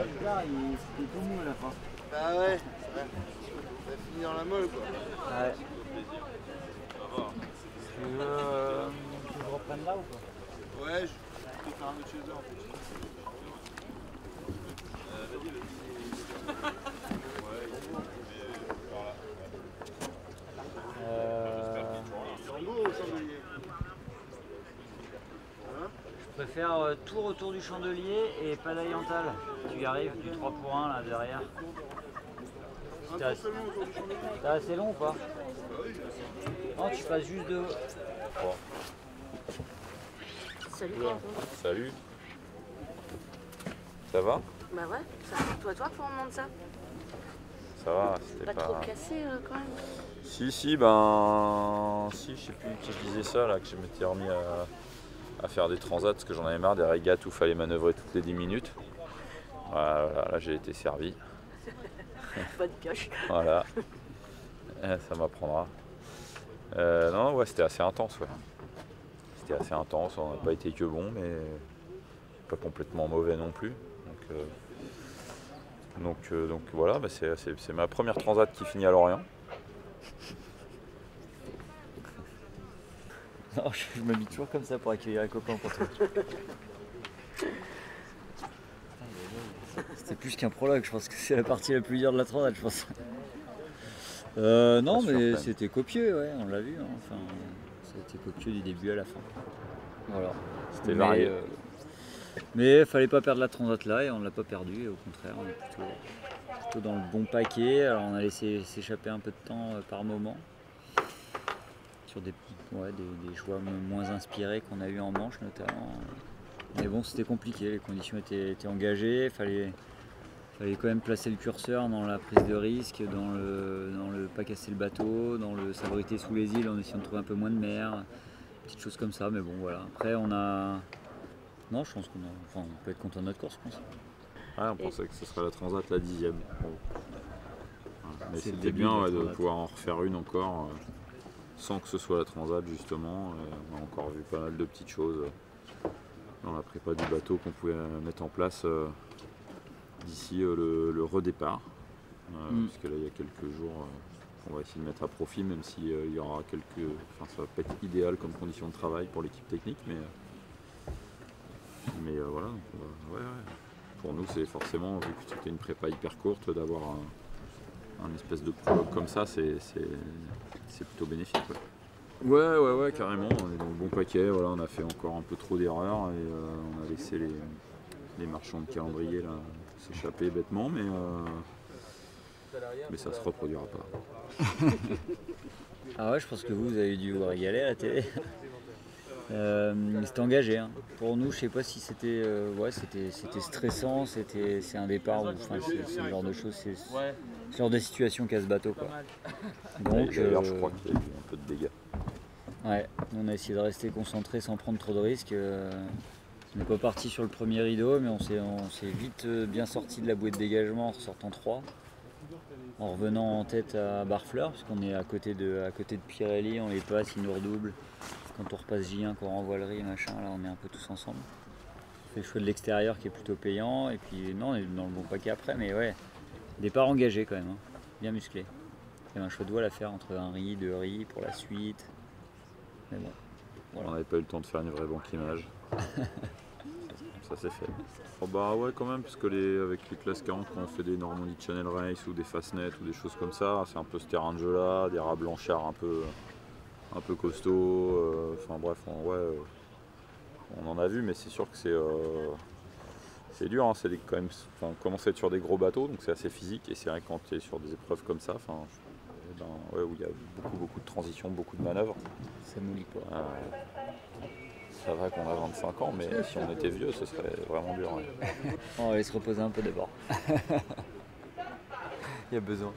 C'était tout mou à la fin. Bah ouais, ça a fini dans la molle quoi. Ouais. Tu veux que je reprenne là ou pas? Ouais, je peux faire un autre chez eux en fait. Je préfère tour autour du chandelier et padaille en tal. Tu y arrives, du 3 pour 1 là derrière. T'es assez long ou pas? Non, tu passes juste de... Bon. Salut. Salut. Ça va? Bah ouais, c'est toi qu'on demande ça. Ça va, c'était Pas pas... trop cassé quand même. Si, ben... Si, je sais plus qui je disais ça, là, que je m'étais remis à faire des transats, parce que j'en avais marre des régates où il fallait manœuvrer toutes les 10 minutes. Voilà, là j'ai été servi. Bonne pioche. Voilà. Ça m'apprendra. Non, ouais, c'était assez intense, ouais. C'était assez intense, on n'a pas été que bon, mais pas complètement mauvais non plus. Donc voilà, bah c'est ma première transat qui finit à Lorient. Non, je m'habille toujours comme ça pour accueillir les copains pour toi. C'était plus qu'un prologue, je pense que c'est la partie la plus dure de la transat, je pense. Non, mais c'était copieux, ouais, on l'a vu. Hein. Enfin, c'était copieux du début à la fin. Voilà. C'était varié. Mais il fallait pas perdre la transat là et on ne l'a pas perdu. Au contraire, on est plutôt dans le bon paquet. Alors on a laissé s'échapper un peu de temps par moment sur des choix moins inspirés qu'on a eu en manche notamment. Mais bon, c'était compliqué. Les conditions étaient engagées. Fallait quand même placer le curseur dans la prise de risque, dans le pas casser le bateau, dans le s'abriter sous les îles en essayant de trouver un peu moins de mer, petites choses comme ça. Mais bon, voilà. Après, non, je pense on peut être content de notre course, je pense. Ouais, on pensait que ce serait la transat la 10e. Bon. Mais C'est le c'était début bien de de pouvoir en refaire une encore, sans que ce soit la transat justement. On a encore vu pas mal de petites choses dans la prépa du bateau qu'on pouvait mettre en place d'ici le redépart. Puisque là il y a quelques jours, on va essayer de mettre à profit, même s'il y aura ça va pas être idéal comme condition de travail pour l'équipe technique, mais voilà, donc pour nous c'est forcément, vu que c'était une prépa hyper courte, d'avoir un espèce de prologue comme ça, c'est plutôt bénéfique. Ouais, carrément, on est dans le bon paquet, voilà, on a fait encore un peu trop d'erreurs et on a laissé les marchands de calendrier là s'échapper bêtement, mais ça se reproduira pas. Ah ouais, je pense que vous avez dû vous régaler à la télé. C'était engagé. Hein. Pour nous, je sais pas si c'était c'était stressant, c'est un départ, c'est ce genre de choses, c'est ce genre de situation qu'a ce bateau. Quoi. Donc, d'ailleurs, je crois qu'il y a eu un peu de dégâts. Ouais, on a essayé de rester concentré sans prendre trop de risques. On n'est pas parti sur le premier rideau, mais on s'est vite bien sorti de la bouée de dégagement en ressortant 3. En revenant en tête à Barfleur, puisqu'on est à côté de Pirelli, on les passe, ils nous redoublent. Quand on repasse J1, qu'on renvoie le riz, machin, là on est un peu tous ensemble. On fait le choix de l'extérieur qui est plutôt payant, et puis non, on est dans le bon paquet après, mais ouais, départ engagé quand même, hein, bien musclé. Il y avait un choix de voile à faire entre un riz, 2 riz pour la suite. Mais bon, voilà. On n'avait pas eu le temps de faire une vraie banquinage. Ça c'est fait. Oh bah ouais quand même, parce que avec les classes 40, quand on fait des Normandie Channel Race ou des Fastnet ou des choses comme ça, c'est un peu ce terrain de jeu là, des rats blanchards un peu costauds, enfin bref, on en a vu, mais c'est sûr que c'est dur, hein, c'est quand même, commencer à être sur des gros bateaux, donc c'est assez physique, et c'est vrai que quand tu es sur des épreuves comme ça, où il y a beaucoup de transitions, beaucoup de manœuvres. Ça mouille pas. C'est vrai qu'on a 25 ans, mais si on était vieux, ce serait vraiment dur. Ouais. On va aller se reposer un peu d'abord. Il y a besoin.